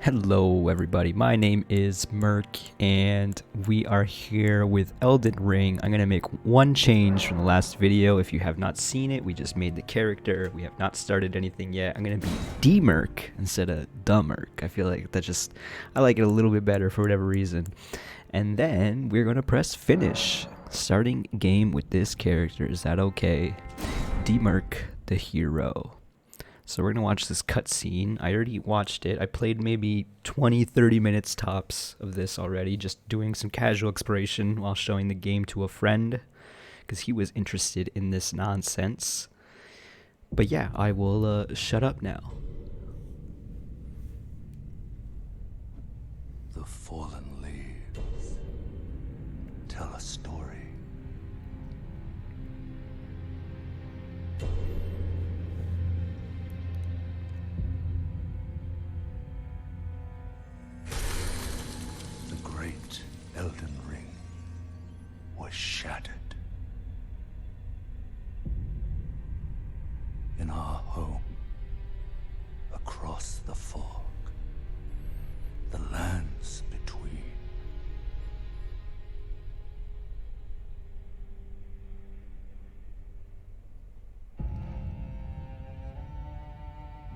Hello everybody, my name is Merc and we are here with Elden Ring. I'm going to make one change from the last video. If you have not seen it, we just made the character. We have not started anything yet. I'm going to be D-Merc instead of the Merc. I feel like I like it a little bit better for whatever reason. And then we're going to press finish. Starting game with this character, is that okay? D-Merc, the hero. So we're going to watch this cutscene. I already watched it. I played maybe 20-30 minutes tops of this already, just doing some casual exploration while showing the game to a friend because he was interested in this nonsense. But yeah, I will shut up now. The fallen leaves tell a story. The great Elden Ring was shattered. In our home, across the fog, the lands between.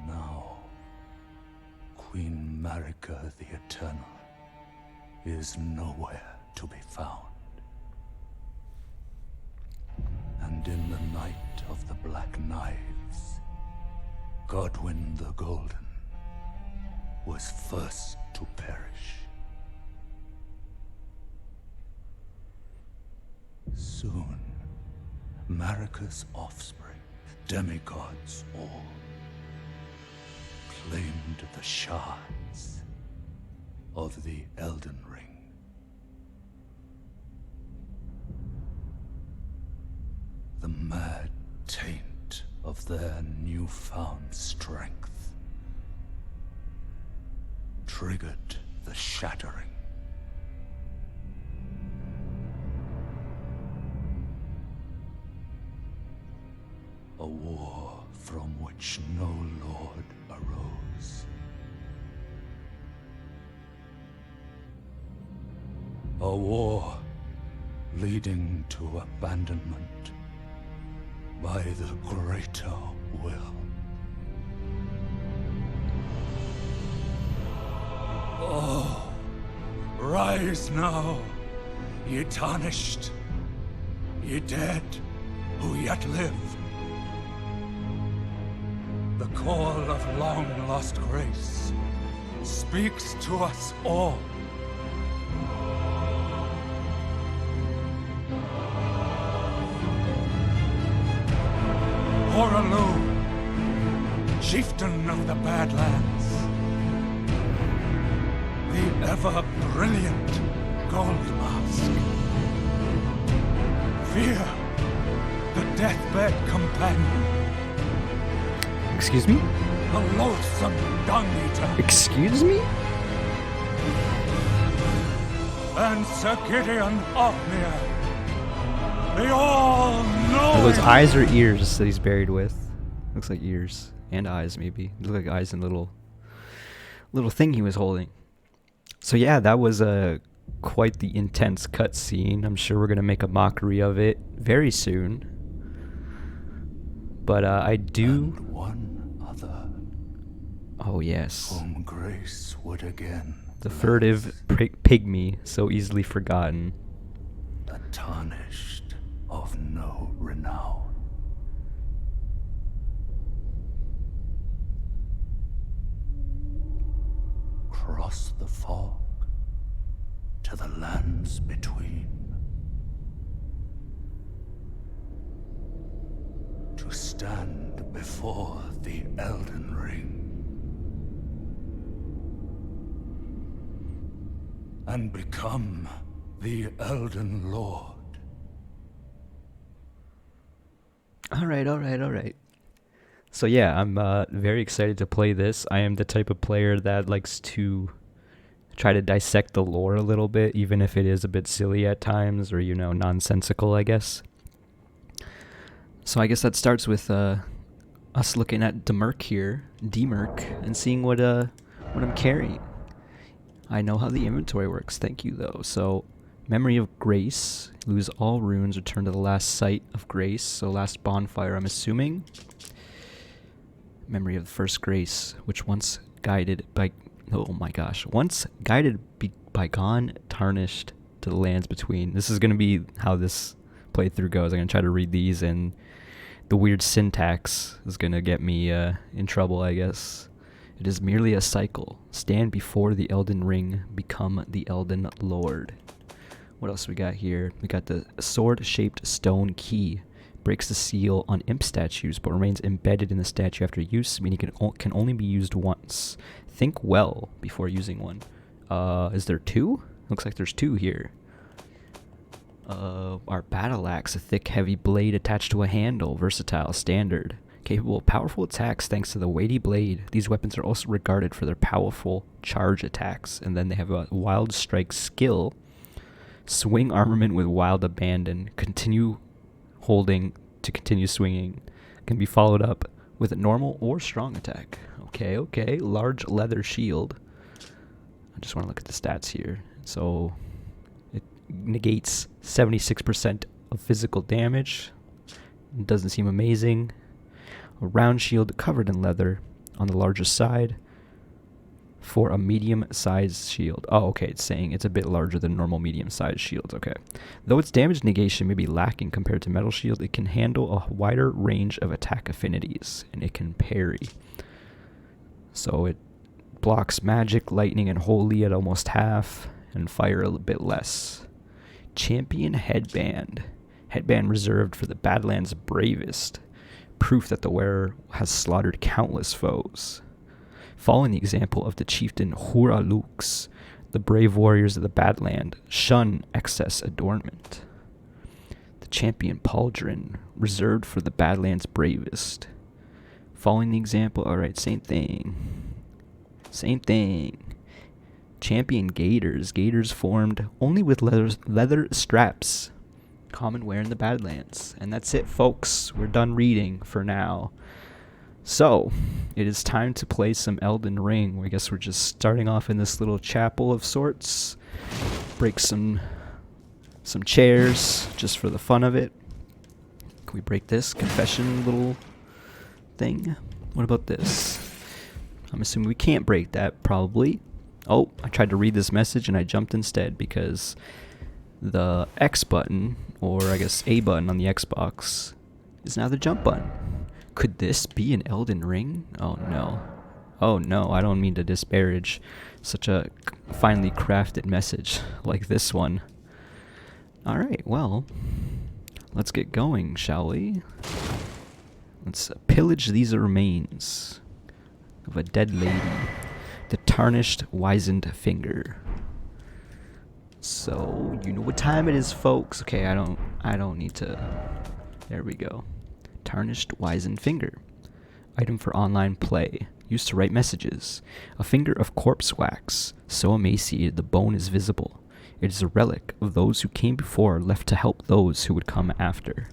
Now, Queen Marika the Eternal is nowhere to be found. And in the night of the Black Knives, Godwyn the Golden was first to perish. Soon, Marika's offspring, demigods all, claimed the shards of the Elden Ring. The mad taint of their newfound strength triggered the shattering. A war from which no lord arose. A war leading to abandonment by the greater will. Oh, rise now, ye tarnished, ye dead who yet live. The call of long-lost grace speaks to us all. Horalu, chieftain of the Badlands, the ever-brilliant Gold Mask, Fear, the deathbed companion, Excuse me? the loathsome dung-eater, Excuse me? and Sir Gideon Othmere, the all-knowing. Are those eyes or ears that he's buried with? Looks like ears and eyes, maybe. They look like eyes and little thing he was holding. So yeah, that was quite the intense cutscene. I'm sure we're gonna make a mockery of it very soon. But I do. And one other, Oh yes, whom grace would again the bless. furtive pygmy, so easily forgotten. The tarnished of no renown. Cross the fog to the lands between. To stand before the Elden Ring. And become the Elden Lord. All right. So yeah, I'm very excited to play this. I am the type of player that likes to try to dissect the lore a little bit, even if it is a bit silly at times or, nonsensical, I guess. So I guess that starts with us looking at the Merc here, D-Merc, and seeing what I'm carrying. I know how the inventory works. Thank you, though. So, Memory of Grace. Lose all runes. Return to the last site of grace. So, last bonfire, I'm assuming. Memory of the first grace, which once guided by... Oh my gosh. Once guided by gone, tarnished to the lands between. This is going to be how this playthrough goes. I'm going to try to read these, and the weird syntax is going to get me in trouble, I guess. It is merely a cycle. Stand before the Elden Ring, become the Elden Lord. What else we got here? We got the sword-shaped stone key. Breaks the seal on imp statues, but remains embedded in the statue after use, meaning it can only be used once. Think well before using one. Is there two? Looks like there's two here. Our battle axe, a thick, heavy blade attached to a handle, versatile, standard. Capable of powerful attacks thanks to the weighty blade. These weapons are also regarded for their powerful charge attacks. And then they have a wild strike skill. Swing armament with wild abandon. Continue holding to continue swinging. Can be followed up with a normal or strong attack. Okay. Large leather shield. I just want to look at the stats here. So it negates 76% of physical damage. It doesn't seem amazing. A round shield covered in leather on the larger side for a medium-sized shield. Oh, okay, it's saying it's a bit larger than normal medium-sized shields. Okay. Though its damage negation may be lacking compared to metal shield, it can handle a wider range of attack affinities, and it can parry. So it blocks magic, lightning, and holy at almost half, and fire a bit less. Champion headband. Headband reserved for the Badlands' bravest. Proof that the wearer has slaughtered countless foes. Following the example of the chieftain Huralux, the brave warriors of the Badland shun excess adornment. The champion pauldron, reserved for the Badlands' bravest. Following the example, alright, same thing. Champion gaiters, gaiters formed only with leather straps. Common wear in the Badlands. And that's it, folks. We're done reading for now. So, it is time to play some Elden Ring. I guess we're just starting off in this little chapel of sorts. Break some chairs just for the fun of it. Can we break this confession little thing? What about this? I'm assuming we can't break that, probably. Oh, I tried to read this message and I jumped instead because the X button, or I guess A button on the Xbox, is now the jump button. Could this be an Elden Ring? Oh no, I don't mean to disparage such a finely crafted message like this one. Alright, well, let's get going, shall we? Let's pillage these remains of a dead lady, the tarnished, wizened finger. So, you know what time it is, folks. Okay, I don't need to... There we go. Tarnished, wizened finger. Item for online play. Used to write messages. A finger of corpse wax. So emaciated the bone is visible. It is a relic of those who came before, left to help those who would come after.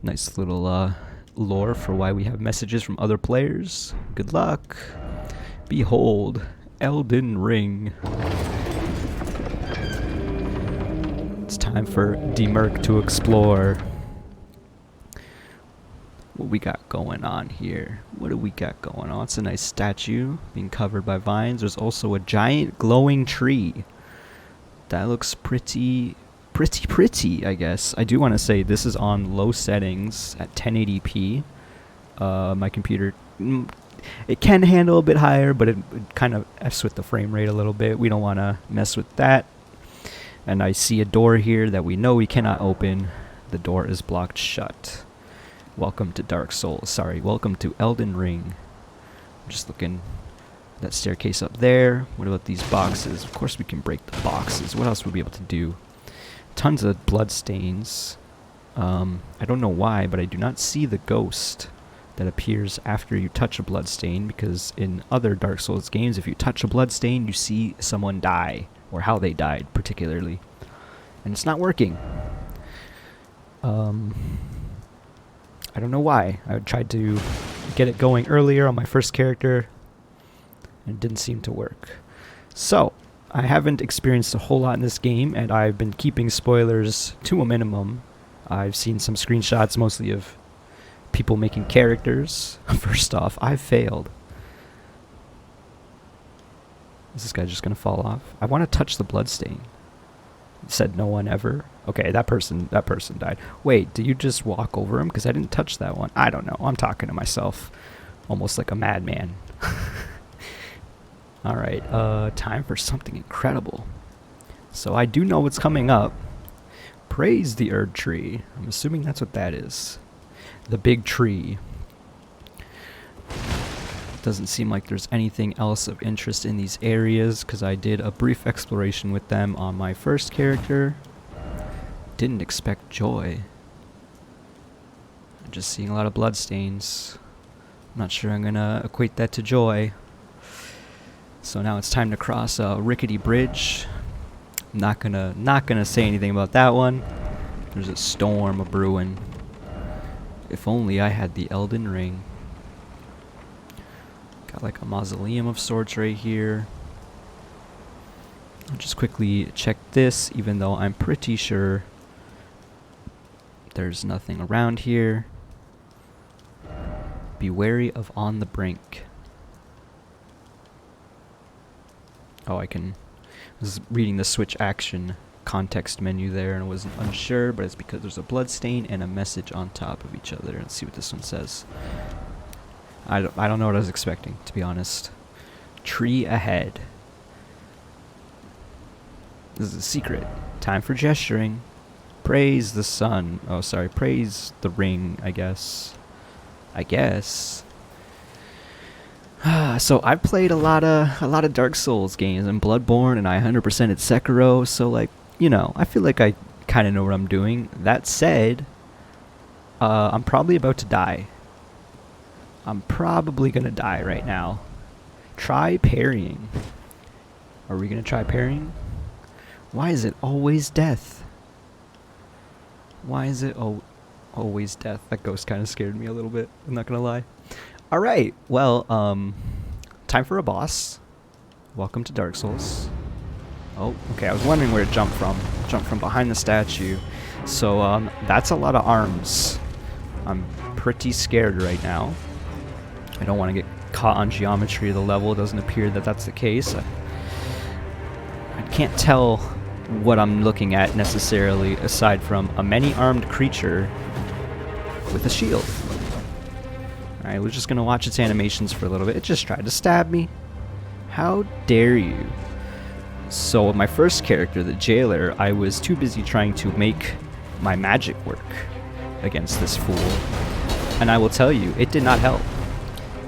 Nice little lore for why we have messages from other players. Good luck. Behold, Elden Ring. It's time for Merc to explore. What we got going on here? What do we got going on? It's a nice statue being covered by vines. There's also a giant glowing tree. That looks pretty, I guess. I do want to say this is on low settings at 1080p. My computer, it can handle a bit higher, but it kind of F's with the frame rate a little bit. We don't want to mess with that. And I see a door here that we know we cannot open. The door is blocked shut. Welcome to Dark Souls. Sorry, welcome to Elden Ring. I'm just looking at that staircase up there. What about these boxes? Of course we can break the boxes. What else would we be able to do? Tons of blood stains. I don't know why, but I do not see the ghost that appears after you touch a blood stain, because in other Dark Souls games, if you touch a blood stain, you see someone die, or how they died, particularly. And it's not working. I don't know why. I tried to get it going earlier on my first character, and it didn't seem to work. So, I haven't experienced a whole lot in this game, and I've been keeping spoilers to a minimum. I've seen some screenshots, mostly of people making characters. First off, I failed. Is this guy just gonna fall off? I want to touch the bloodstain. Said no one ever. Okay, that person died. Wait, did you just walk over him? Because I didn't touch that one. I don't know. I'm talking to myself, almost like a madman. All right, time for something incredible. So I do know what's coming up. Praise the Erd Tree. I'm assuming that's what that is. The big tree. Doesn't seem like there's anything else of interest in these areas, because I did a brief exploration with them on my first character. Didn't expect joy. I'm just seeing a lot of bloodstains. I'm not sure I'm gonna equate that to joy. So now it's time to cross a rickety bridge. Not gonna say anything about that one. There's a storm a brewing. If only I had the Elden Ring. Got like a mausoleum of sorts right here. I'll just quickly check this, even though I'm pretty sure there's nothing around here. Be wary of on the brink. Oh, I was reading the switch action context menu there and was unsure, but it's because there's a bloodstain and a message on top of each other. Let's see what this one says. I don't know what I was expecting, to be honest. Tree ahead. This is a secret. Time for gesturing. Praise the sun. Oh, sorry. Praise the ring, I guess. So I've played a lot of Dark Souls games and Bloodborne, and I 100%'d Sekiro. So like, you know, I feel like I kind of know what I'm doing. That said, I'm probably about to die. I'm probably gonna die right now. Try parrying. Are we gonna try parrying? Why is it always death? Why is it always death? That ghost kind of scared me a little bit, I'm not gonna lie. Alright, well, time for a boss. Welcome to Dark Souls. Oh, okay, I was wondering where it jumped from. Jumped from behind the statue. So, that's a lot of arms. I'm pretty scared right now. I don't want to get caught on geometry of the level. It doesn't appear that that's the case. I can't tell what I'm looking at necessarily, aside from a many-armed creature with a shield. Alright, we're just going to watch its animations for a little bit. It just tried to stab me. How dare you? So my first character, the jailer, I was too busy trying to make my magic work against this fool. And I will tell you, it did not help.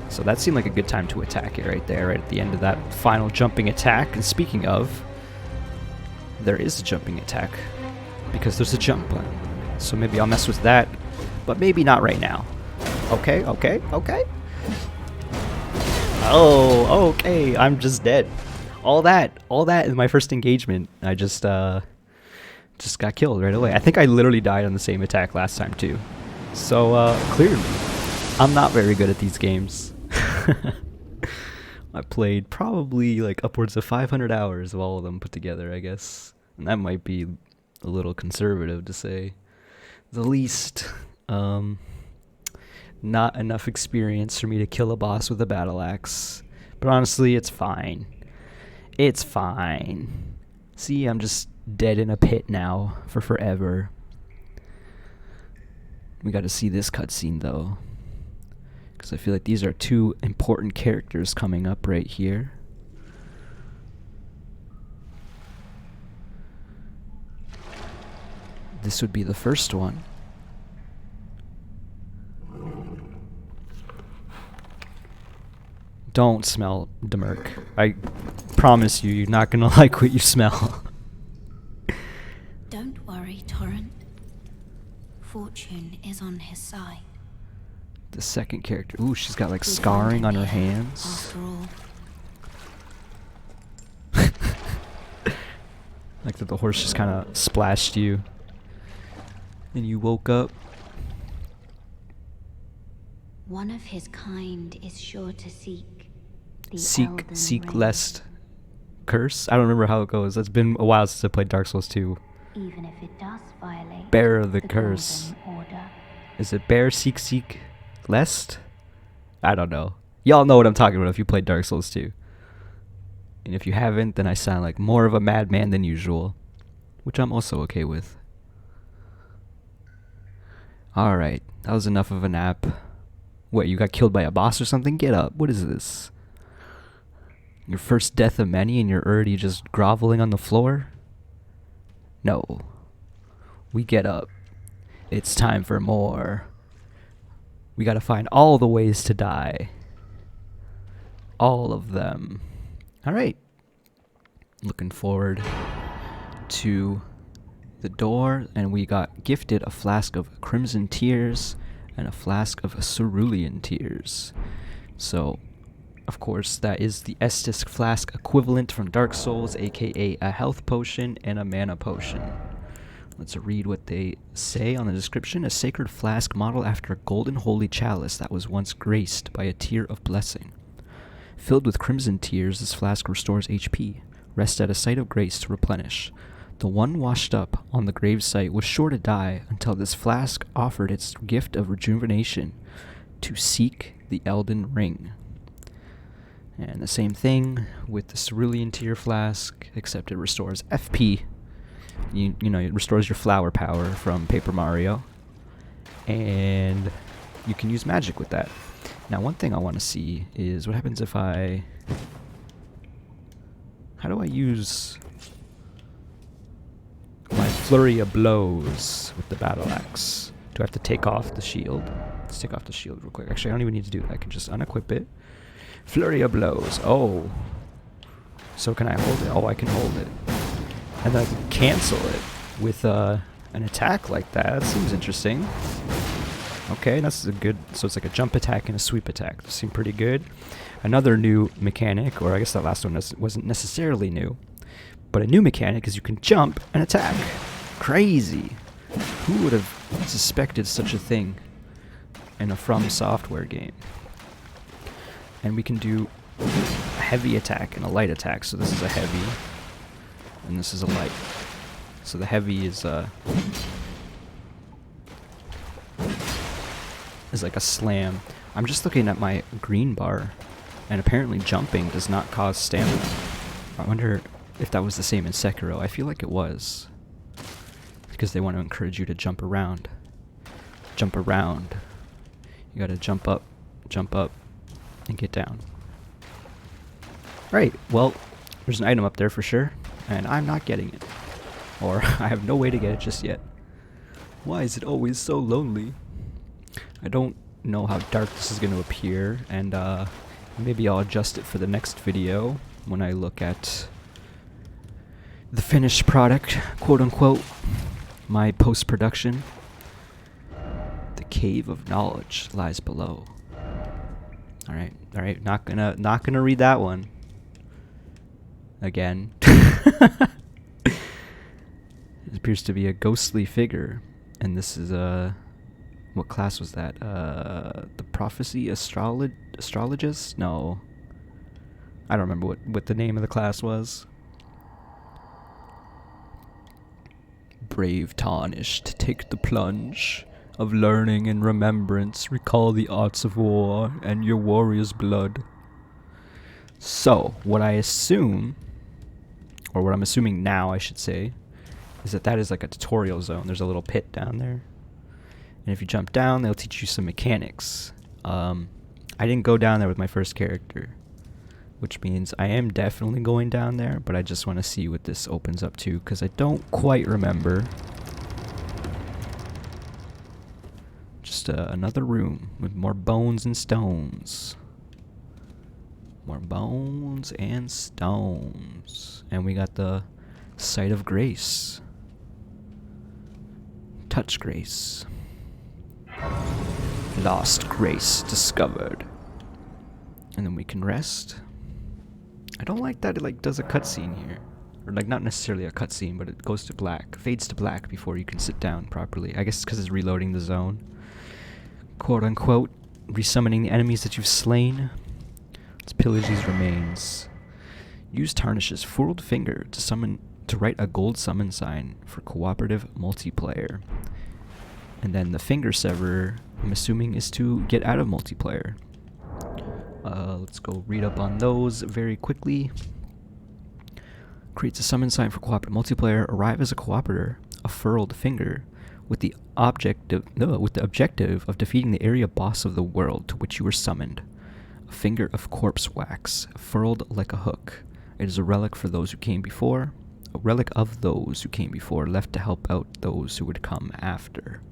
So that seemed like a good time to attack it right there, right at the end of that final jumping attack. And speaking of, there is a jumping attack, because there's a jump button. So maybe I'll mess with that, but maybe not right now. Okay. Oh, okay, I'm just dead. All that in my first engagement, I just got killed right away. I think I literally died on the same attack last time too. So clearly, I'm not very good at these games. I played probably like upwards of 500 hours of all of them put together, I guess. And that might be a little conservative to say the least. Not enough experience for me to kill a boss with a battle axe. But honestly, it's fine. It's fine. See, I'm just dead in a pit now for forever. We got to see this cutscene though, because I feel like these are two important characters coming up right here. This would be the first one. Don't smell the Merc. I promise you, you're not gonna like what you smell. Don't worry, Torrent. Fortune is on his side. The second character. Ooh, she's got like scarring on her hands. After all. Like that the horse just kind of splashed you and you woke up. One of his kind is sure to seek the Seek Elden Ring. lest curse? I don't remember how it goes. It's been a while since I played Dark Souls 2. Even if it does violate Bear the curse. Golden Order. Is it bear seek lest? I don't know. Y'all know what I'm talking about if you played Dark Souls 2. And if you haven't, then I sound like more of a madman than usual, which I'm also okay with. Alright, that was enough of a nap. What, you got killed by a boss or something? Get up. What is this? Your first death of many and you're already just groveling on the floor? No. We get up. It's time for more. We gotta find all the ways to die. All of them. Alright. Looking forward to the door, and we got gifted a flask of Crimson Tears and a flask of Cerulean Tears. So, of course, that is the Estus flask equivalent from Dark Souls, aka a health potion and a mana potion. Let's read what they say on the description. A sacred flask modeled after a golden holy chalice that was once graced by a tear of blessing. Filled with Crimson Tears, this flask restores HP. Rest at a site of grace to replenish. The one washed up on the gravesite was sure to die until this flask offered its gift of rejuvenation to seek the Elden Ring. And the same thing with the Cerulean Tear flask, except it restores FP. You know, it restores your flower power from Paper Mario. And you can use magic with that. Now, one thing I want to see is what happens if I... How do I use my flurry of blows with the battle axe? Do I have to take off the shield? Let's take off the shield real quick. Actually, I don't even need to do that. I can just unequip it. Flurry of blows. Oh. So can I hold it? Oh, I can hold it. And then I can cancel it with an attack like that. That seems interesting. Okay, that's a good... So it's like a jump attack and a sweep attack. Those seem pretty good. Another new mechanic, or I guess that last one wasn't necessarily new, but a new mechanic is you can jump and attack. Crazy. Who would have suspected such a thing in a From Software game? And we can do a heavy attack and a light attack. So this is a heavy, and this is a light. So the heavy is like a slam. I'm just looking at my green bar, and apparently jumping does not cause stamina. I wonder if that was the same in Sekiro. I feel like it was, because they want to encourage you to jump around. Jump around. You gotta jump up, and get down. Alright, well, there's an item up there for sure, and I'm not getting it. Or I have no way to get it just yet. Why is it always so lonely? I don't know how dark this is going to appear, and maybe I'll adjust it for the next video when I look at the finished product, quote unquote, my post-production. The cave of knowledge lies below. Alright, not gonna read that one again. It appears to be a ghostly figure, and this is what class was that? The prophecy astrologist? No. I don't remember what the name of the class was. Brave Tarnished, take the plunge of learning and remembrance, recall the arts of war and your warrior's blood. So, what I assume, or what I'm assuming now I should say, is that is like a tutorial zone. There's a little pit down there. And if you jump down, they'll teach you some mechanics. I didn't go down there with my first character, which means I am definitely going down there, but I just want to see what this opens up to, because I don't quite remember. Just another room with more bones and stones. More bones and stones. And we got the Site of Grace. Touch Grace. Lost Grace discovered. And then we can rest. I don't like that it like does a cutscene here. Or like not necessarily a cutscene, but it goes to black. Fades to black before you can sit down properly. I guess it's because it's reloading the zone. Quote unquote. Resummoning the enemies that you've slain. Let's pillage these remains. Use Tarnished's furled finger to write a gold summon sign for cooperative multiplayer. And then the finger severer, I'm assuming, is to get out of multiplayer. Let's go read up on those very quickly. Creates a summon sign for cooperative multiplayer. Arrive as a cooperator, a furled finger, with the objective of defeating the area boss of the world to which you were summoned. A finger of corpse wax, furled like a hook. It is a relic for those who came before. A relic of those who came before, left to help out those who would come after.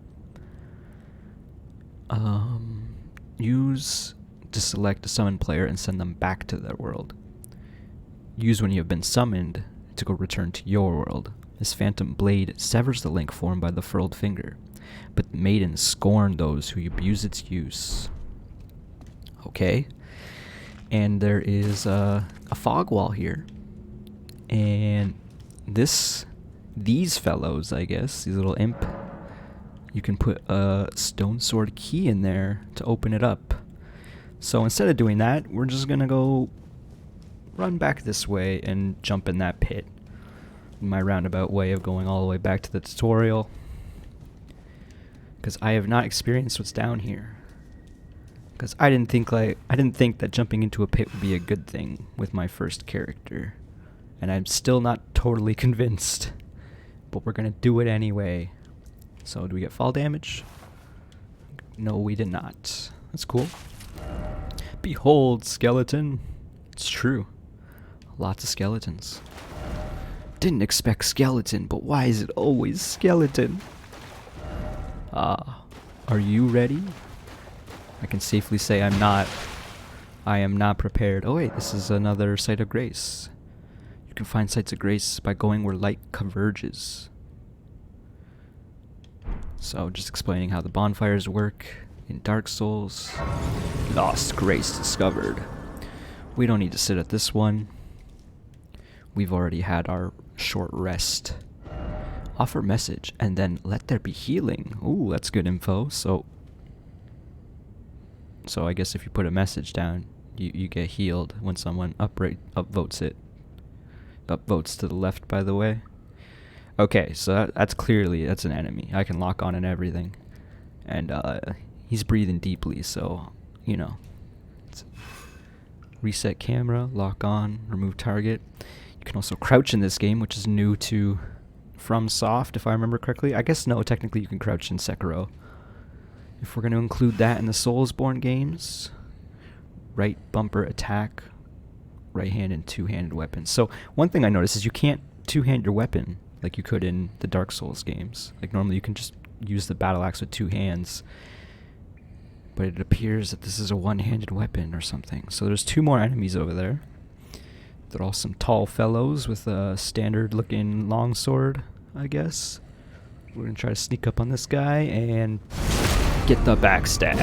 Use to select a summon player and send them back to their world. Use when you have been summoned to go return to your world. This phantom blade severs the link formed by the furled finger, but the maidens scorn those who abuse its use. Okay. And there is a fog wall here. And these fellows, I guess, these little imp, you can put a stone sword key in there to open it up. So instead of doing that, we're just gonna go run back this way and jump in that pit. My roundabout way of going all the way back to the tutorial, because I have not experienced what's down here. Because I didn't think that jumping into a pit would be a good thing with my first character, and I'm still not totally convinced. But we're gonna do it anyway. So do we get fall damage? No, we did not. That's cool. Behold, skeleton. It's true. Lots of skeletons. Didn't expect skeleton, but why is it always skeleton? Are you ready? I can safely say I'm not. I am not prepared. Oh wait, this is another site of grace. You can find sites of grace by going where light converges. So just explaining how the bonfires work in Dark Souls. Lost grace discovered. We don't need to sit at this one. We've already had our short rest. Offer message and then let there be healing. Ooh, that's good info. So I guess if you put a message down, you get healed when someone upvotes it. Upvotes to the left, by the way. Okay, so that's an enemy. I can lock on and everything. And he's breathing deeply, so, you know. Reset camera, lock on, remove target. You can also crouch in this game, which is new to FromSoft, if I remember correctly. I guess no, technically you can crouch in Sekiro. If we're going to include that in the Soulsborne games. Right bumper attack, right hand and two-handed weapons. So one thing I noticed is you can't two-hand your weapon like you could in the Dark Souls games. Like normally you can just use the battle axe with two hands. But it appears that this is a one-handed weapon or something. So there's two more enemies over there. They're all some tall fellows with a standard-looking longsword, I guess. We're going to try to sneak up on this guy and get the backstab.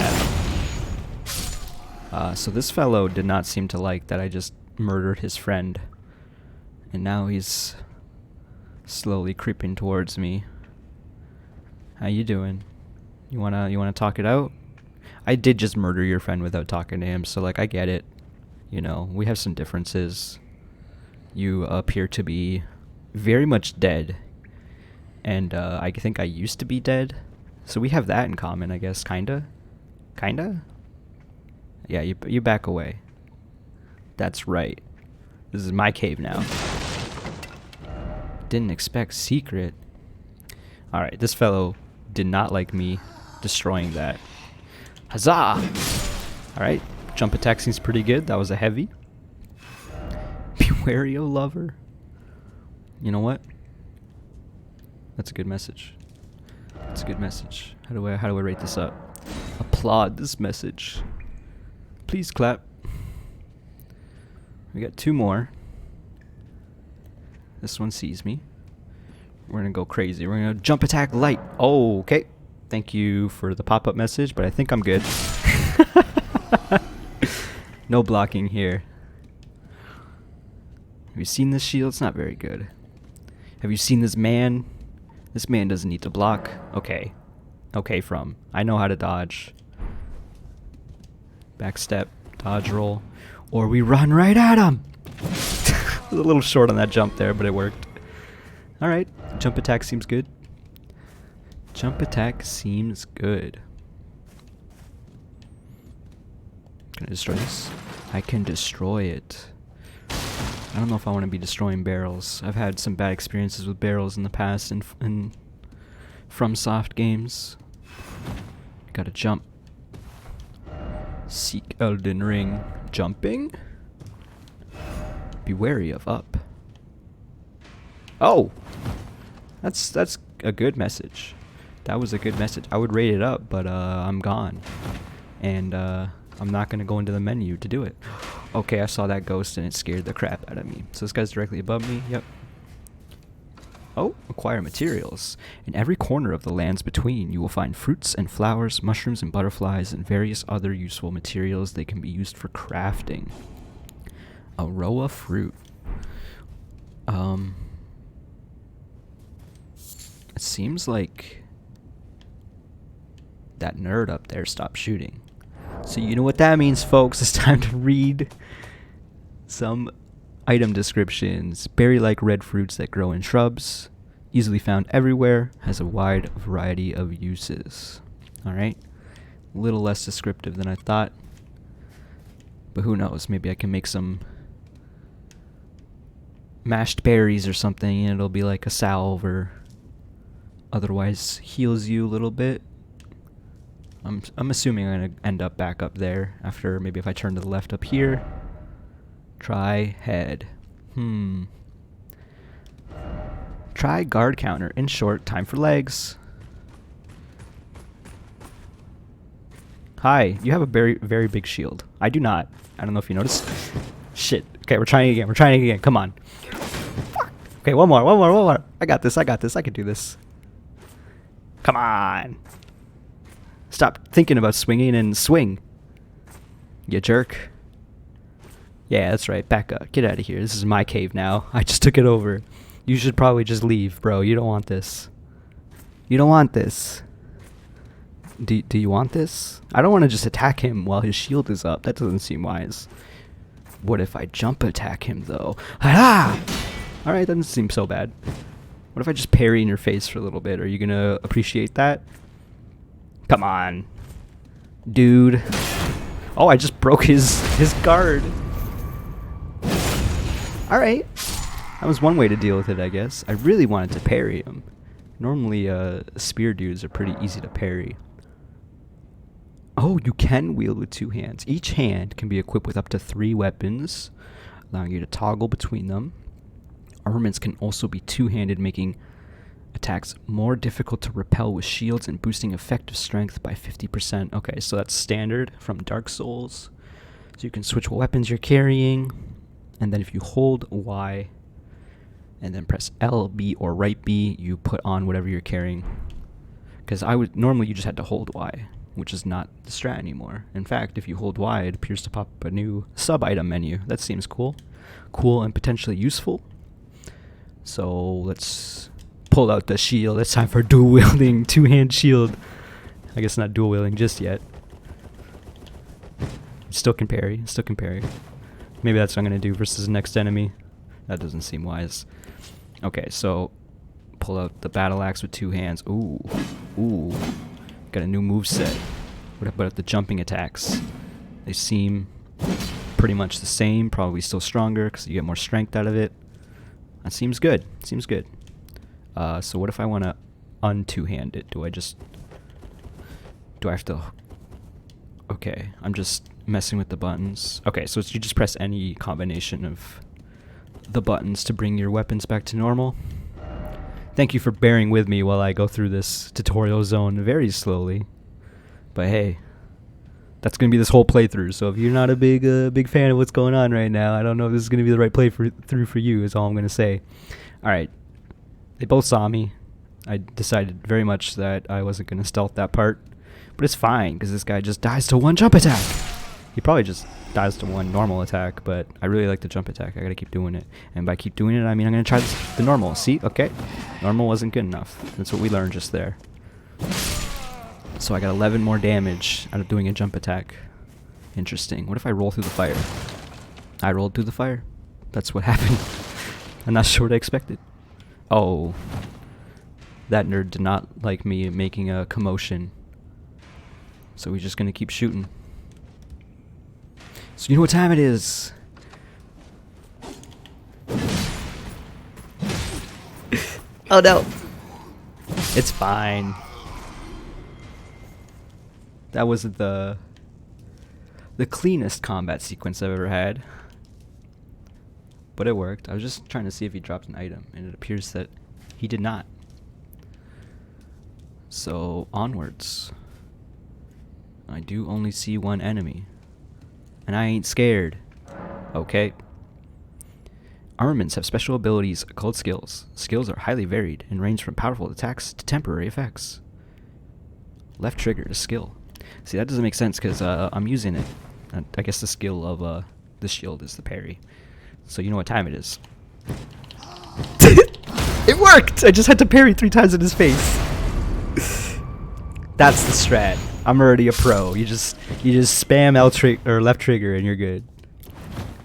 So this fellow did not seem to like that I just murdered his friend. And now he's slowly creeping towards me. How you doing? You wanna talk it out? I did just murder your friend without talking to him, so like I get it. You know, we have some differences. You appear to be very much dead. And I think I used to be dead. So we have that in common, I guess, kinda? Kinda? Yeah, you back away. That's right. This is my cave now. Didn't expect secret. Alright, this fellow did not like me destroying that. Huzzah! Alright, jump attack seems pretty good. That was a heavy. Be wary, O lover. You know what? That's a good message. That's a good message. How do I rate this up? Applaud this message. Please clap. We got two more. This one sees me. We're gonna go crazy. We're gonna jump attack light. Oh, okay. Thank you for the pop-up message, but I think I'm good. No blocking here. Have you seen this shield? It's not very good. Have you seen this man? This man doesn't need to block. Okay. Okay, I know how to dodge. Backstep, dodge roll, or we run right at him. was a little short on that jump there, but it worked. Alright, jump attack seems good. Jump attack seems good. Can I destroy this? I can destroy it. I don't know if I want to be destroying barrels. I've had some bad experiences with barrels in the past in FromSoft games. Gotta jump. Seek Elden Ring. Jumping? Be wary of up. Oh! That's a good message. That was a good message. I would rate it up, but I'm gone. And I'm not gonna go into the menu to do it. Okay, I saw that ghost and it scared the crap out of me. So this guy's directly above me. Yep. Oh, acquire materials. In every corner of the lands between, you will find fruits and flowers, mushrooms and butterflies, and various other useful materials. They can be used for crafting. Aroa fruit. It seems like that nerd up there stopped shooting. So you know what that means, folks. It's time to read some item descriptions. Berry-like red fruits that grow in shrubs. Easily found everywhere. Has a wide variety of uses. Alright. A little less descriptive than I thought. But who knows? Maybe I can make some mashed berries or something and it'll be like a salve or otherwise heals you a little bit. I'm assuming I'm gonna end up back up there after maybe if I turn to the left up here. Try head. Try guard counter. In short, time for legs. Hi, you have a very, very big shield. I do not. I don't know if you noticed. Shit. Okay, we're trying again. We're trying again. Come on. Okay, one more. I got this. I can do this. Come on. Stop thinking about swinging and swing. You jerk. Yeah, that's right. Back up. Get out of here. This is my cave now. I just took it over. You should probably just leave, bro. You don't want this. You don't want this. Do you want this? I don't want to just attack him while his shield is up. That doesn't seem wise. What if I jump attack him, though? Ah! Alright, that doesn't seem so bad. What if I just parry in your face for a little bit? Are you going to appreciate that? Come on. Dude. Oh, I just broke his guard. Alright. That was one way to deal with it, I guess. I really wanted to parry him. Normally, spear dudes are pretty easy to parry. Oh, you can wield with two hands. Each hand can be equipped with up to 3 weapons, allowing you to toggle between them. Armaments can also be two-handed, making attacks more difficult to repel with shields and boosting effective strength by 50%. Okay, so that's standard from Dark Souls. So you can switch what weapons you're carrying, and then if you hold Y and then press L, B, or right B, you put on whatever you're carrying. Because normally you just had to hold Y, which is not the strat anymore. In fact, if you hold Y, it appears to pop up a new sub-item menu. That seems cool. Cool and potentially useful. So let's pull out the shield. It's time for dual wielding, two-hand shield. I guess not dual wielding just yet. Still can parry. Maybe that's what I'm gonna do versus the next enemy. That doesn't seem wise. Okay, so pull out the battle axe with 2 hands. Ooh. Got a new moveset. What about the jumping attacks? They seem pretty much the same, probably still stronger because you get more strength out of it. That seems good. So what if I want to un-two-hand it? Do I have to... Okay, I'm just messing with the buttons. Okay, so you just press any combination of the buttons to bring your weapons back to normal. Thank you for bearing with me while I go through this tutorial zone very slowly. But hey, that's going to be this whole playthrough, so if you're not a big fan of what's going on right now, I don't know if this is going to be the right playthrough for you, is all I'm going to say. Alright, they both saw me. I decided very much that I wasn't going to stealth that part, but it's fine, because this guy just dies to 1 jump attack. He probably just dies to 1 normal attack, but I really like the jump attack. I gotta keep doing it. And by keep doing it, I mean I'm gonna try the normal. See? Okay. Normal wasn't good enough. That's what we learned just there. So I got 11 more damage out of doing a jump attack. Interesting. What if I roll through the fire? I rolled through the fire. That's what happened. I'm not sure what I expected. Oh. That nerd did not like me making a commotion. So we're just gonna keep shooting. So you know what time it is? Oh no! It's fine. That wasn't the cleanest combat sequence I've ever had. But it worked. I was just trying to see if he dropped an item, and it appears that he did not. So, onwards. I do only see one enemy. And I ain't scared. Okay. Armaments have special abilities called skills. Skills are highly varied and range from powerful attacks to temporary effects. Left trigger to skill. See, that doesn't make sense because I'm using it. I guess the skill of the shield is the parry. So you know what time it is. It worked! I just had to parry 3 times in his face. That's the strat. I'm already a pro. You just spam left trigger and you're good.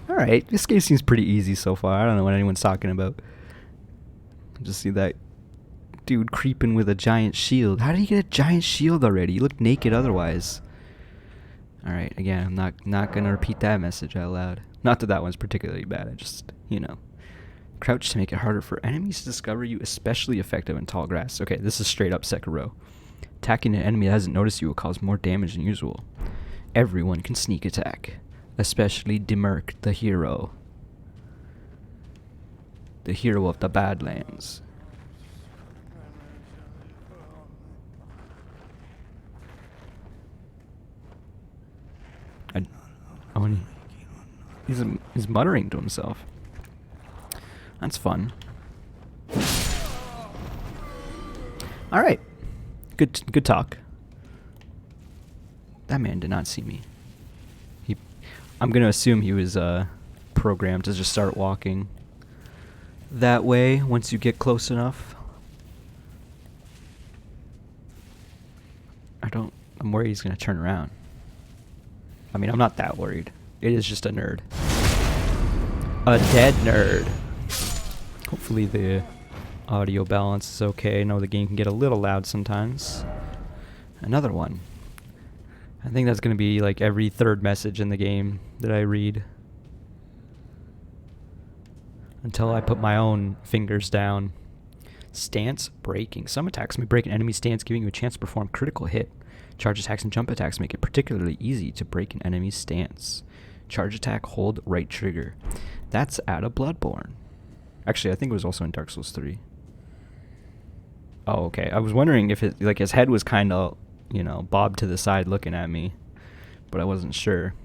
Alright, this game seems pretty easy so far. I don't know what anyone's talking about. Just see that dude creeping with a giant shield. How did he get a giant shield already? You look naked otherwise. Alright, again, I'm not gonna repeat that message out loud. Not that one's particularly bad, I just, you know. Crouch to make it harder for enemies to discover you, especially effective in tall grass. Okay, this is straight up Sekiro. Attacking an enemy that hasn't noticed you will cause more damage than usual. Everyone can sneak attack, especially Merc, the hero. The hero of the Badlands. He's muttering to himself. That's fun. All right, good talk. That man did not see me. I'm gonna assume he was programmed to just start walking that way once you get close enough. I'm worried he's gonna turn around. I mean, I'm not that worried. It is just a nerd. A dead nerd. Hopefully the audio balance is okay. I know the game can get a little loud sometimes. Another one. I think that's going to be like every third message in the game that I read. Until I put my own fingers down. Stance breaking. Some attacks may break an enemy's stance, giving you a chance to perform critical hit. Charge attacks and jump attacks make it particularly easy to break an enemy's stance. Charge attack, hold right trigger. That's out of Bloodborne. Actually, I think it was also in Dark Souls 3. Oh, okay. I was wondering if his head was kind of, you know, bobbed to the side looking at me, but I wasn't sure.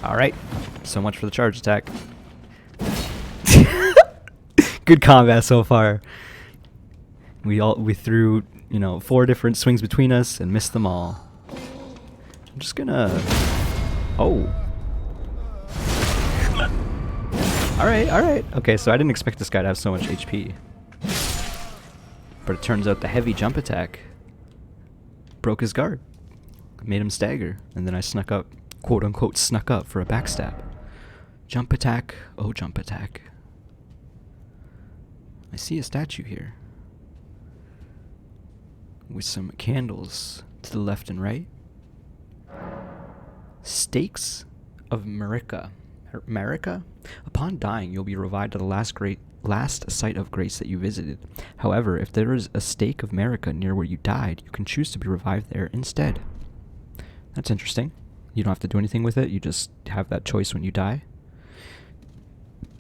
All right. So much for the charge attack. Good combat so far. We threw, you know, 4 different swings between us and missed them all. I'm just gonna... Oh. Alright. Okay, so I didn't expect this guy to have so much HP. But it turns out the heavy jump attack broke his guard. Made him stagger. And then I snuck up, quote unquote, snuck up for a backstab. Jump attack. Oh, jump attack. I see a statue here. With some candles to the left and right. Stakes of Marica. Upon dying, you'll be revived to the last site of grace that you visited. However, if there is a stake of Marica near where you died, you can choose to be revived there instead. That's interesting. You don't have to do anything with it. You just have that choice when you die.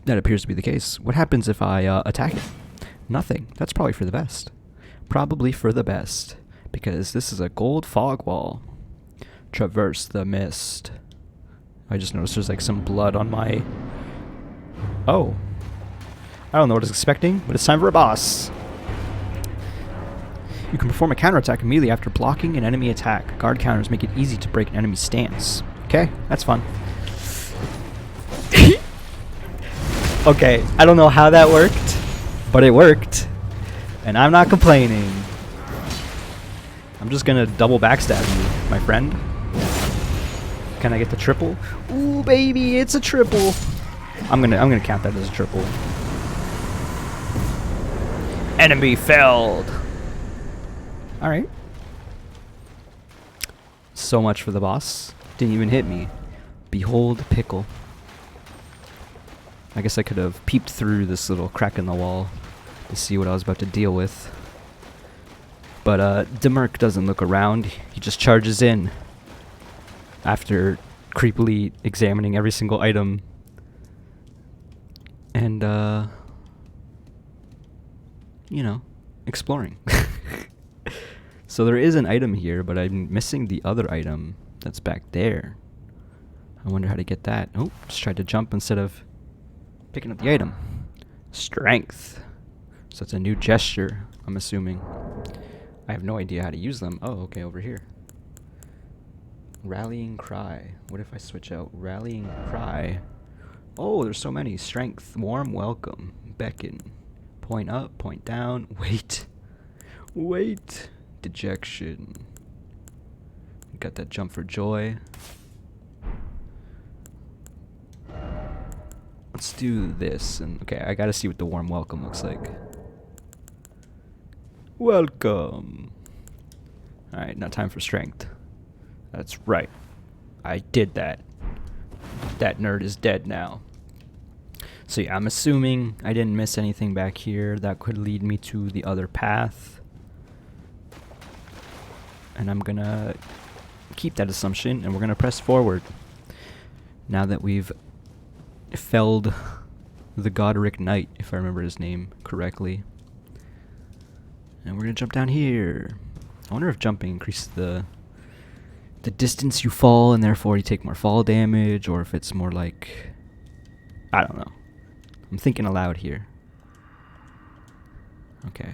That appears to be the case. What happens if I attack it? Nothing. That's probably for the best. Probably for the best. Because this is a gold fog wall. Traverse the mist. I just noticed there's like some blood on my... Oh. I don't know what I was expecting, but it's time for a boss. You can perform a counterattack immediately after blocking an enemy attack. Guard counters make it easy to break an enemy's stance. Okay, that's fun. Okay, I don't know how that worked, but it worked. And I'm not complaining. I'm just gonna double backstab you, my friend. Can I get the triple? Ooh, baby, it's a triple. I'm gonna count that as a triple. Enemy felled. All right. So much for the boss. Didn't even hit me. Behold pickle. I guess I could have peeped through this little crack in the wall to see what I was about to deal with. But the Merc doesn't look around. He just charges in after creepily examining every single item. And, you know, exploring. So there is an item here, but I'm missing the other item that's back there. I wonder how to get that. Oh, just tried to jump instead of picking up the item. Strength. So it's a new gesture, I'm assuming. I have no idea how to use them. Oh, okay, over here. Rallying cry. What if I switch out rallying cry? Oh, there's so many. Strength, warm welcome, beckon, point up, point down, wait, wait, dejection. Got that jump for joy. Let's do this. And okay, I gotta see what the warm welcome looks like. Welcome. Alright, now time for strength. That's right. I did that. That nerd is dead now. So yeah, I'm assuming I didn't miss anything back here that could lead me to the other path. And I'm gonna keep that assumption and we're gonna press forward. Now that we've felled the Godric Knight, if I remember his name correctly. And we're gonna jump down here. I wonder if jumping increases the distance you fall and therefore you take more fall damage, or if it's more like, I don't know. I'm thinking aloud here. Okay.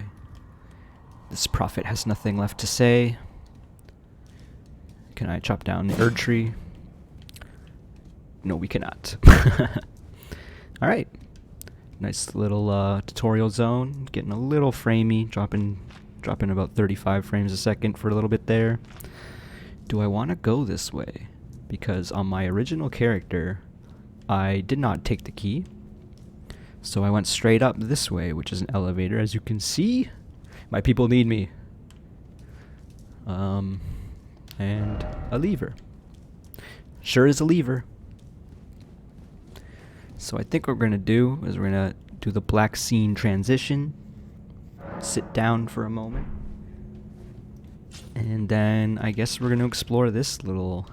This prophet has nothing left to say. Can I chop down the Erd tree? No, we cannot. Alright. Nice little tutorial zone. Getting a little framey. Dropping about 35 frames a second for a little bit there. Do I want to go this way? Because on my original character, I did not take the key. So I went straight up this way, which is an elevator. As you can see, my people need me. And a lever. Sure is a lever. So I think what we're going to do is we're going to do the black scene transition. Sit down for a moment. And then I guess we're going to explore this little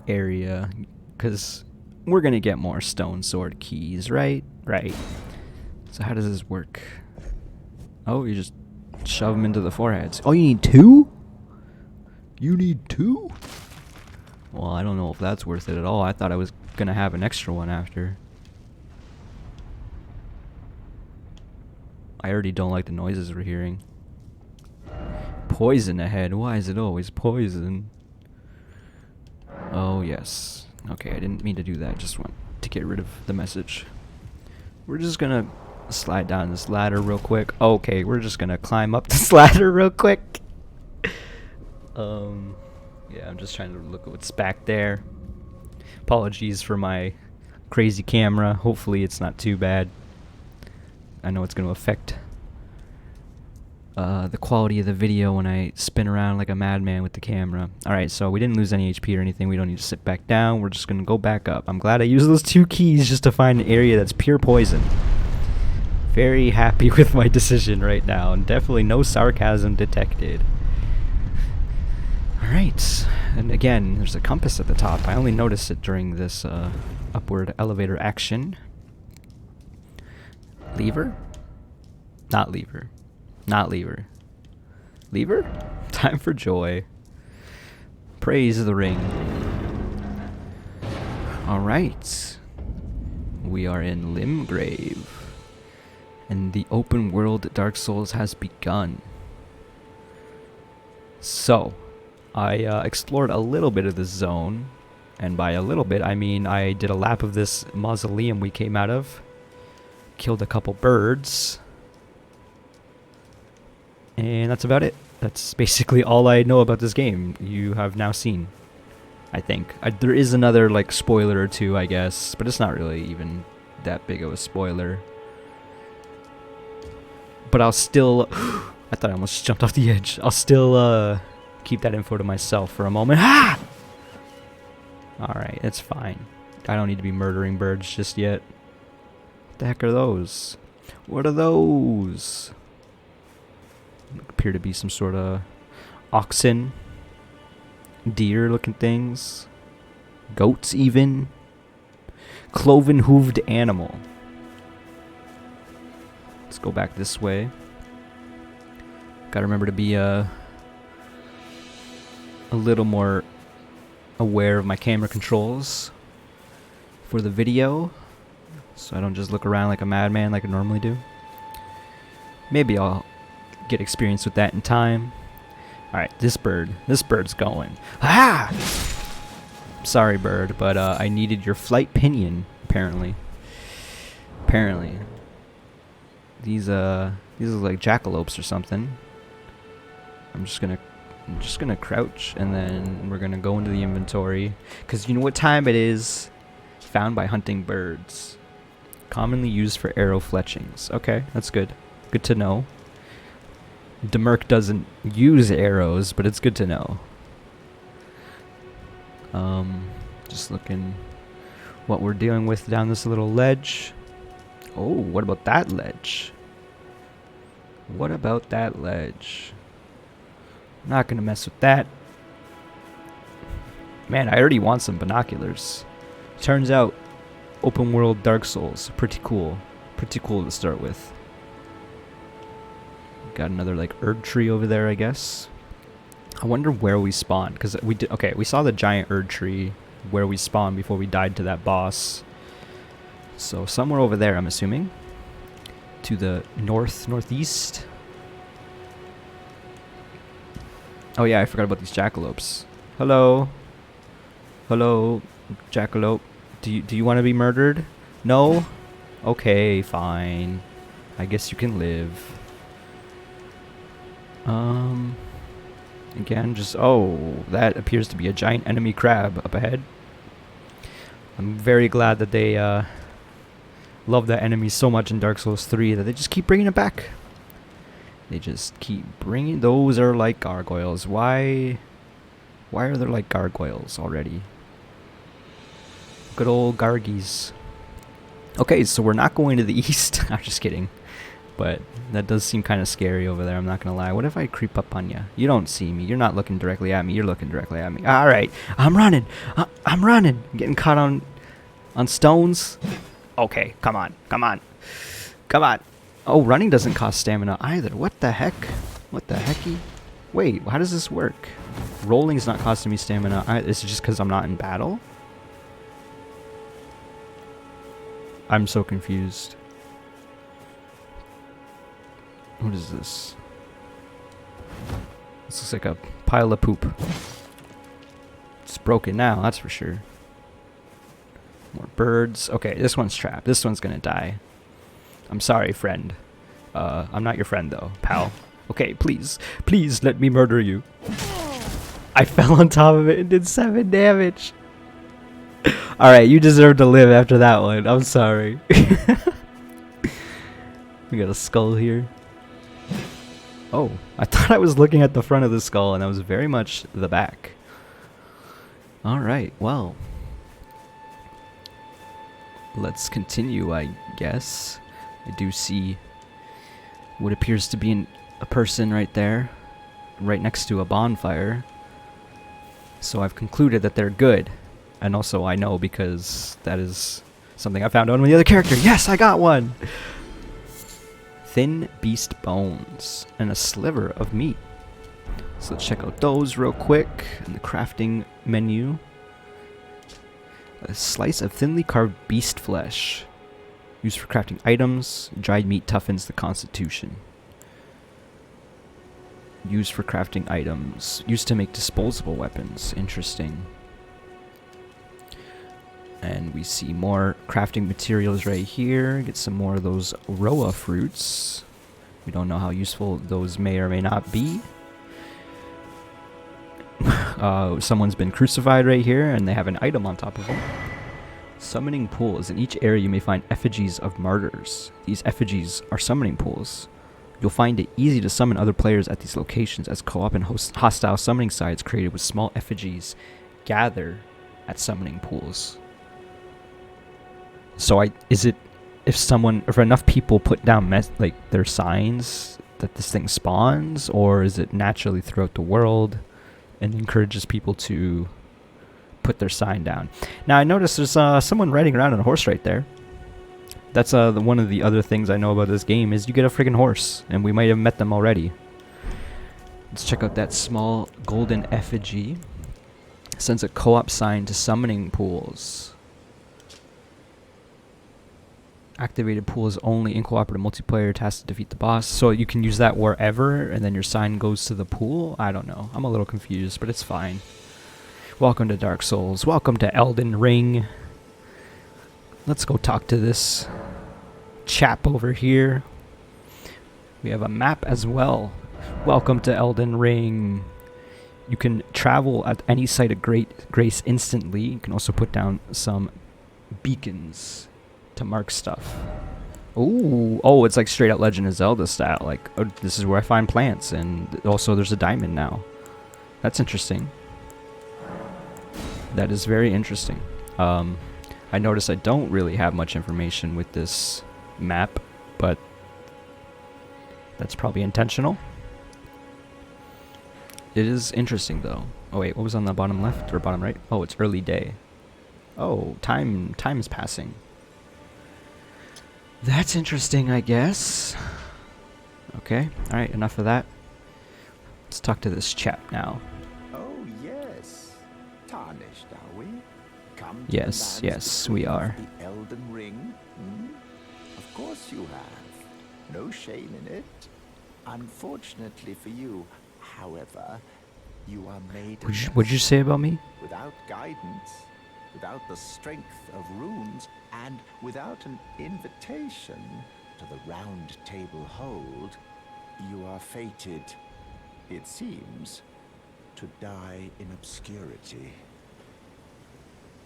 area. Because we're going to get more stone sword keys, right? Right. So how does this work? Oh, you just shove them into the foreheads. Oh, you need two? You need two? Well, I don't know if that's worth it at all. I thought I was going to have an extra one after. I already don't like the noises we're hearing. Poison ahead. Why is it always poison? Oh, yes. Okay, I didn't mean to do that. Just want to get rid of the message. We're just going to slide down this ladder real quick. Okay, we're just going to climb up this ladder real quick. Yeah, I'm just trying to look at what's back there. Apologies for my crazy camera. Hopefully it's not too bad. I know it's going to affect the quality of the video when I spin around like a madman with the camera. Alright, so we didn't lose any HP or anything. We don't need to sit back down. We're just going to go back up. I'm glad I used those two keys just to find an area that's pure poison. Very happy with my decision right now, and definitely no sarcasm detected. Alright, and again, there's a compass at the top. I only noticed it during this upward elevator action. Lever? Not lever. Not lever. Lever? Time for joy. Praise the ring. Alright. We are in Limgrave. And the open world Dark Souls has begun. So, I explored a little bit of this zone. And by a little bit, I mean I did a lap of this mausoleum we came out of. Killed a couple birds. And that's about it. That's basically all I know about this game. You have now seen. I think. There is another like spoiler or two, I guess, but it's not really even that big of a spoiler. But I'll still... I thought I almost jumped off the edge. I'll still keep that info to myself for a moment. Ah! Alright, it's fine. I don't need to be murdering birds just yet. What the heck are those? What are those? Appear to be some sort of oxen. Deer looking things. Goats even. Cloven hooved animal. Let's go back this way. Gotta remember to be a little more aware of my camera controls for the video, so I don't just look around like a madman like I normally do. Maybe I'll get experience with that in time. Alright, this bird's going. Ah! Sorry, bird, but I needed your flight pinion, apparently. These look like jackalopes or something. I'm just gonna crouch, and then we're gonna go into the inventory, because you know what time it is. Found by hunting birds. Commonly used for arrow fletchings. Okay, that's good. Good to know. The Merc doesn't use arrows, but it's good to know. Just looking what we're dealing with down this little ledge. Oh, what about that ledge? What about that ledge? I'm not gonna mess with that. Man, I already want some binoculars. Turns out, open world Dark Souls, pretty cool. Pretty cool to start with. Got another like Erd tree over there, I guess. I wonder where we spawned, because we did. Okay, we saw the giant Erd tree where we spawned before we died to that boss. So somewhere over there, I'm assuming. To the northeast. Oh yeah, I forgot about these jackalopes. Hello, jackalope. Do you want to be murdered? No? Okay, fine. I guess you can live. Again, just... Oh, that appears to be a giant enemy crab up ahead. I'm very glad that they love that enemy so much in Dark Souls 3 that they just keep bringing it back. They just keep bringing... Those are like gargoyles. Why are there like gargoyles already? Good old gargies. Okay, so we're not going to the east. I'm just kidding. But that does seem kind of scary over there, I'm not going to lie. What if I creep up on you? You don't see me. You're not looking directly at me. You're looking directly at me. Alright, I'm running. I'm running. I'm getting caught on stones. Okay, come on. Oh, running doesn't cost stamina either. What the heck? What the hecky? Wait, how does this work? Rolling's not costing me stamina. This is just because I'm not in battle? I'm so confused. What is this? This looks like a pile of poop. It's broken now, that's for sure. More birds. Okay, this one's trapped. This one's gonna die. I'm sorry, friend. I'm not your friend, though, pal. Okay, please let me murder you. I fell on top of it and did 7 damage. Alright, you deserve to live after that one. I'm sorry. We got a skull here. Oh, I thought I was looking at the front of the skull, and that was very much the back. Alright, well. Let's continue, I guess. I do see what appears to be a person right there, right next to a bonfire. So I've concluded that they're good. And also I know because that is something I found on the other character. Yes, I got one! Thin beast bones and a sliver of meat. So let's check out those real quick in the crafting menu. A slice of thinly carved beast flesh. Used for crafting items. Dried meat toughens the constitution. Used for crafting items. Used to make disposable weapons. Interesting. And we see more crafting materials right here. Get some more of those Roa fruits. We don't know how useful those may or may not be. Someone's been crucified right here, and they have an item on top of them. Summoning pools. In each area you may find effigies of martyrs. These effigies are summoning pools. You'll find it easy to summon other players at these locations, as co-op and hostile summoning sites created with small effigies gather at summoning pools. So if enough people put down their signs, that this thing spawns, or is it naturally throughout the world and encourages people to put their sign down? Now I noticed there's someone riding around on a horse right there. That's one of the other things I know about this game is you get a friggin' horse, and we might have met them already. Let's check out that small golden effigy. Sends a co-op sign to summoning pools. Activated pools only in cooperative multiplayer, tasked to defeat the boss. So you can use that wherever, and then your sign goes to the pool? I don't know. I'm a little confused, but it's fine. Welcome to Dark Souls. Welcome to Elden Ring. Let's go talk to this chap over here. We have a map as well. Welcome to Elden Ring. You can travel at any site of grace instantly. You can also put down some beacons to mark stuff. Ooh, oh, it's like straight out Legend of Zelda style. Like, oh, this is where I find plants, and also there's a diamond now. That's interesting. That is very interesting. I notice I don't really have much information with this map, but that's probably intentional. It is interesting though. Oh wait, what was on the bottom left or bottom right? Oh, it's early day. Oh, time is passing. That's interesting, I guess. Okay, alright, enough of that. Let's talk to this chap now. Oh yes, Tarnished, are we? Come to Yes, the lands yes, we are. the Elden Ring? Of course you have. No shame in it. Unfortunately for you, however, you are made What'd you say about me? without guidance, without the strength of runes, and without an invitation to the round table hold, you are fated, it seems, to die in obscurity.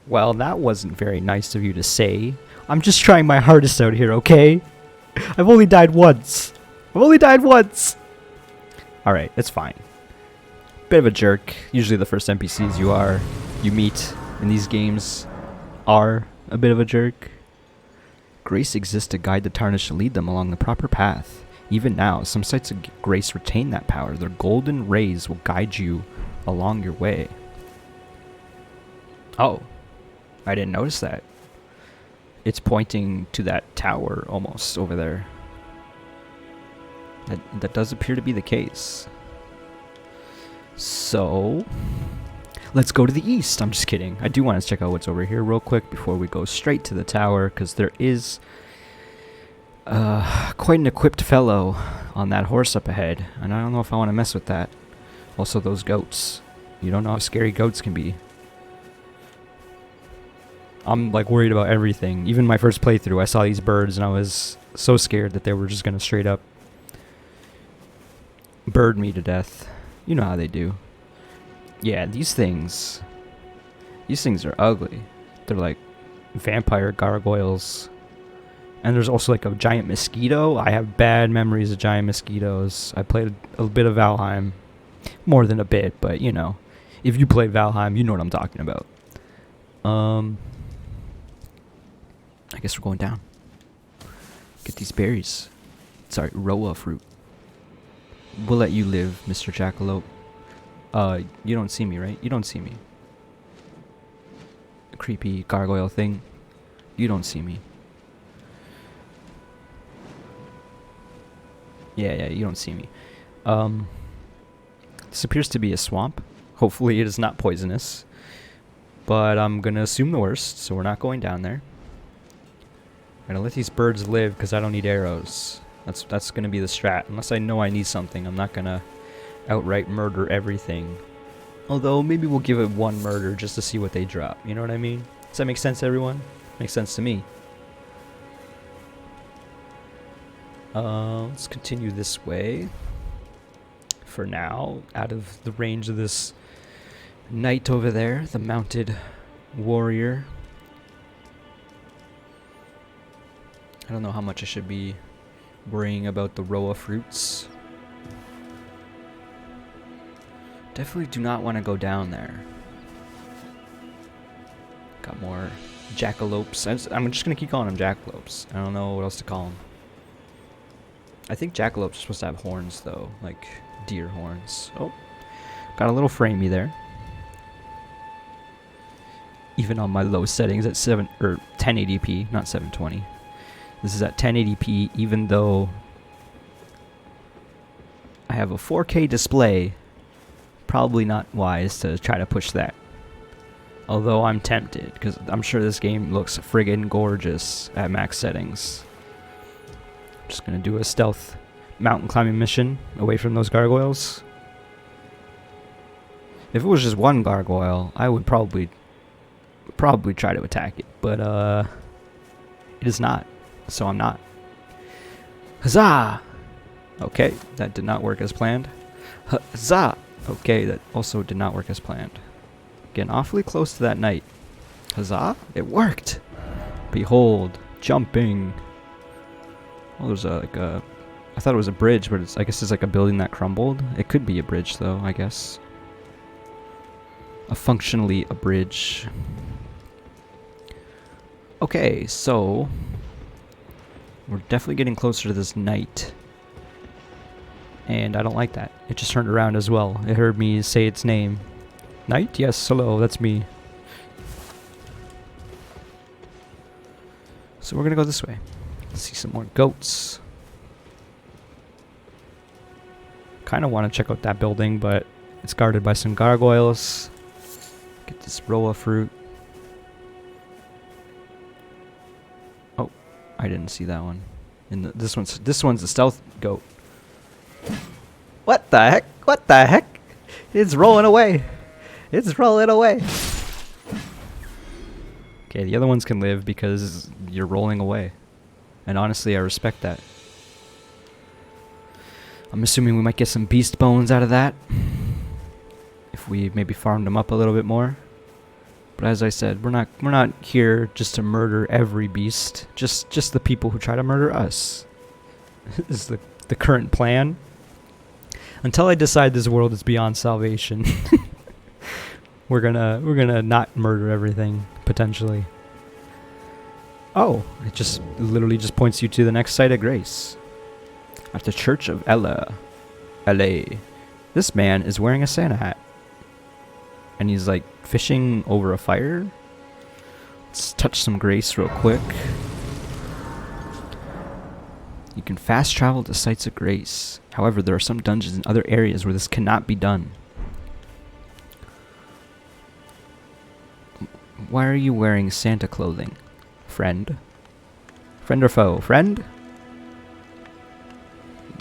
Well, that wasn't very nice of you to say. I'm just trying my hardest out here, okay? I've only died once. Alright, it's fine. Bit of a jerk. Usually the first NPCs you meet in these games are a bit of a jerk. Grace exists to guide the Tarnished and lead them along the proper path. Even now, some sites of grace retain that power. Their golden rays will guide you along your way. Oh, I didn't notice that. It's pointing to that tower almost over there. That does appear to be the case. So, let's go to the east. I'm just kidding. I do want to check out what's over here real quick before we go straight to the tower, because there is quite an equipped fellow on that horse up ahead, and I don't know if I want to mess with that. Also, those goats. You don't know how scary goats can be. I'm like worried about everything. Even my first playthrough, I saw these birds and I was so scared that they were just gonna straight up bird me to death. You know how they do. Yeah, these things are ugly. They're like vampire gargoyles. And there's also like a giant mosquito. I have bad memories of giant mosquitoes. I played a bit of Valheim. More than a bit, but you know. If you play Valheim, you know what I'm talking about. I guess we're going down. Get these berries. Sorry, Roa fruit. We'll let you live, Mr. Jackalope. You don't see me, right? You don't see me. Creepy gargoyle thing. You don't see me. Yeah, you don't see me. This appears to be a swamp. Hopefully it is not poisonous. But I'm gonna assume the worst, so we're not going down there. I'm gonna let these birds live because I don't need arrows. That's gonna be the strat. Unless I know I need something, I'm not gonna outright murder everything. Although maybe we'll give it one murder just to see what they drop. You know what I mean? Does that make sense to everyone? Makes sense to me. Let's continue this way. For now, out of the range of this knight over there, the mounted warrior. I don't know how much I should be worrying about the row of fruits. Definitely do not want to go down there. Got more jackalopes. I'm just going to keep calling them jackalopes. I don't know what else to call them. I think jackalopes are supposed to have horns, though. Like deer horns. Oh, got a little framey there. Even on my low settings at 1080p, not 720. This is at 1080p, even though I have a 4K display. Probably not wise to try to push that. Although I'm tempted, because I'm sure this game looks friggin' gorgeous at max settings. Just gonna do a stealth mountain climbing mission away from those gargoyles. If it was just one gargoyle, I would probably try to attack it, but it is not, so I'm not. Huzzah! Okay, that did not work as planned. Huzzah! Okay, that also did not work as planned. Getting awfully close to that knight. Huzzah! It worked! Behold, jumping. Oh, there's I thought it was a bridge, but I guess it's like a building that crumbled. It could be a bridge, though, I guess. Functionally a bridge. Okay, so we're definitely getting closer to this knight. And I don't like that. It just turned around as well. It heard me say its name. Knight? Yes, hello, that's me. So we're gonna go this way. See some more goats. Kinda wanna check out that building, but it's guarded by some gargoyles. Get this row of fruit. Oh, I didn't see that one. And this one's the stealth goat. What the heck? What the heck? It's rolling away. It's rolling away. Okay, the other ones can live because you're rolling away. And honestly, I respect that. I'm assuming we might get some beast bones out of that. If we maybe farmed them up a little bit more. But as I said, we're not here just to murder every beast. Just the people who try to murder us. Is the current plan. Until I decide this world is beyond salvation. we're gonna not murder everything, potentially. Oh, it just literally just points you to the next site of grace. At the Church of LA. This man is wearing a Santa hat. And he's like fishing over a fire. Let's touch some grace real quick. You can fast travel to sites of grace. However, there are some dungeons in other areas where this cannot be done. Why are you wearing Santa clothing, friend? Friend or foe? Friend?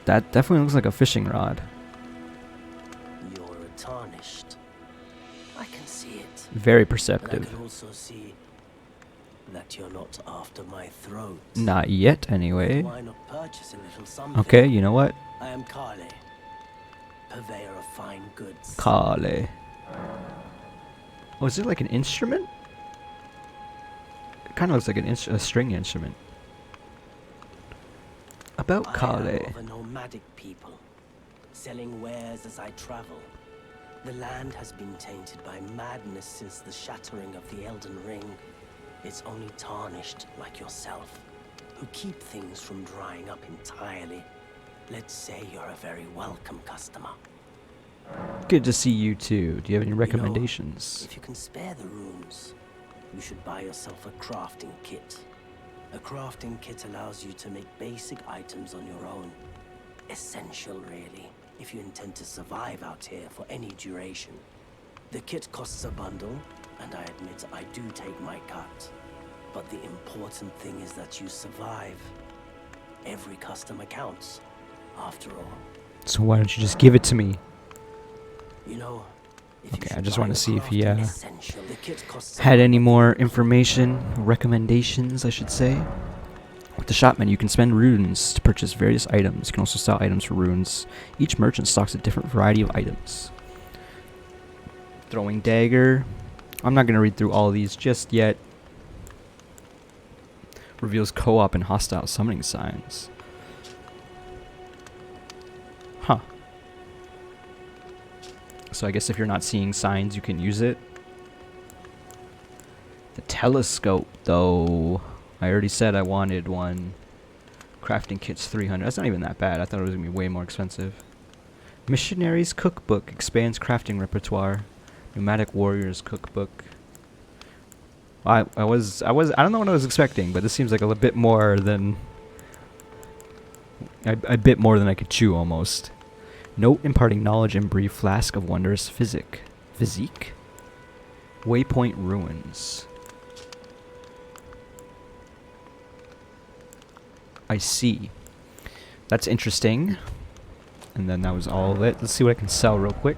That definitely looks like a fishing rod. You're a Tarnished. I can see it. Very But I perceptive. can also see that you're not after my throat. Not yet, anyway. Why not purchase a little something? Okay, you know what? I am Kale, purveyor of fine goods. Kale. Oh, is it like an instrument? It kind of looks like a string instrument. About I Kale. am of a nomadic people, selling wares as I travel. The land has been tainted by madness since the shattering of the Elden Ring. It's only Tarnished, like yourself, who keep things from drying up entirely. Let's say you're a very welcome customer. Good to see you too. Do you have any You know, recommendations? if you can spare the rooms, you should buy yourself a crafting kit. A crafting kit allows you to make basic items on your own. Essential, really, if you intend to survive out here for any duration. The kit costs a bundle, and I admit I do take my cut. But the important thing is that you survive. Every customer counts, after all. So why don't you just give it to me? You know, if Okay, you I should just buy wanna a see if he, crafting essential, the kit costs a Had any bundle. more information, recommendations, I should say? With the shop menu, you can spend runes to purchase various items. You can also sell items for runes. Each merchant stocks a different variety of items. Throwing dagger. I'm not going to read through all of these just yet. Reveals co-op and hostile summoning signs. Huh. So I guess if you're not seeing signs, you can use it. The telescope, though. I already said I wanted one. Crafting kit's 300. That's not even that bad. I thought it was going to be way more expensive. Missionary's Cookbook expands crafting repertoire. Pneumatic Warrior's Cookbook. I don't know what I was expecting, but this seems like a bit more than a bit more than I could chew almost. Note imparting knowledge and brief flask of wondrous physique. Waypoint Ruins. I see. That's interesting. And then that was all of it. Let's see what I can sell real quick.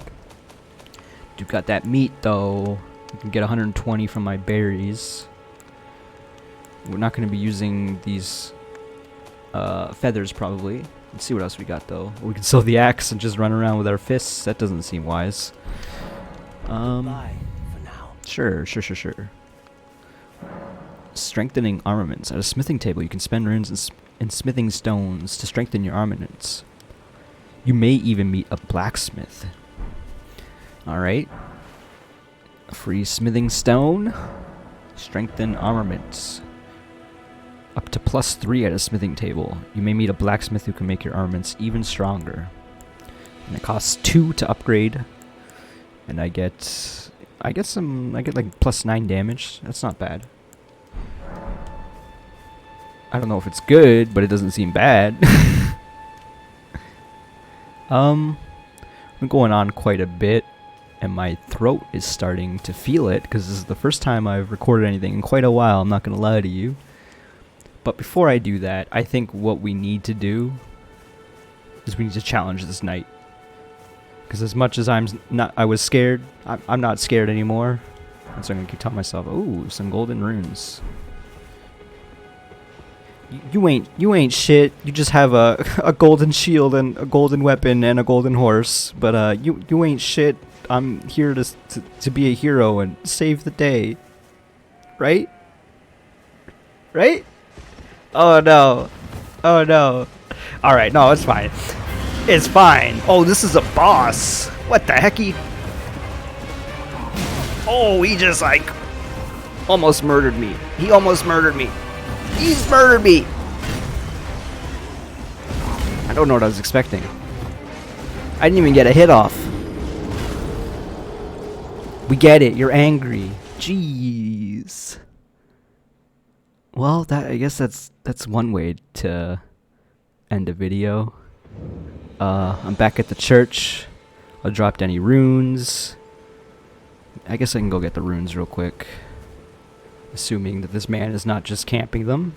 You've got that meat though. You can get 120 from my berries. We're not going to be using these feathers probably. Let's see what else we got though. We can sell the axe and just run around with our fists. That doesn't seem wise. Bye for now. Sure. Strengthening armaments. At a smithing table, you can spend runes and smithing stones to strengthen your armaments. You may even meet a blacksmith. Alright. Free smithing stone. Strengthen armaments. Up to +3 at a smithing table. You may meet a blacksmith who can make your armaments even stronger. And it costs 2 to upgrade. And I get like +9 damage. That's not bad. I don't know if it's good, but it doesn't seem bad. I'm going on quite a bit, and my throat is starting to feel it, because this is the first time I've recorded anything in quite a while, I'm not going to lie to you. But before I do that, I think what we need to do is we need to challenge this night. Because as much as I was scared, I'm not scared anymore. And so I'm going to keep telling myself, ooh, some golden runes. You ain't shit. You just have a golden shield and a golden weapon and a golden horse. But you ain't shit. I'm here to be a hero and save the day. Right? Right? Oh no. Oh no. Alright, no, it's fine. It's fine. Oh, this is a boss. What the heck? Oh, he just like almost murdered me. He almost murdered me. He's murdered me! I don't know what I was expecting. I didn't even get a hit off. We get it. You're angry. Jeez. Well, I guess that's one way to end a video. I'm back at the church. I dropped any runes. I guess I can go get the runes real quick. Assuming that this man is not just camping them.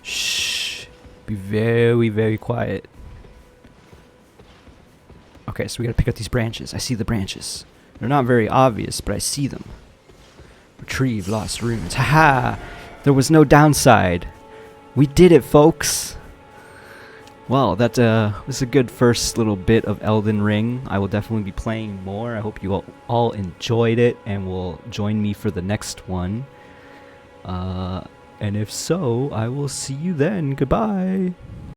Shh. Be very, very quiet. Okay, so we gotta pick up these branches. I see the branches. They're not very obvious, but I see them. Retrieve lost runes. Haha! There was no downside. We did it, folks! Well, that was a good first little bit of Elden Ring. I will definitely be playing more. I hope you all enjoyed it and will join me for the next one. And if so, I will see you then. Goodbye!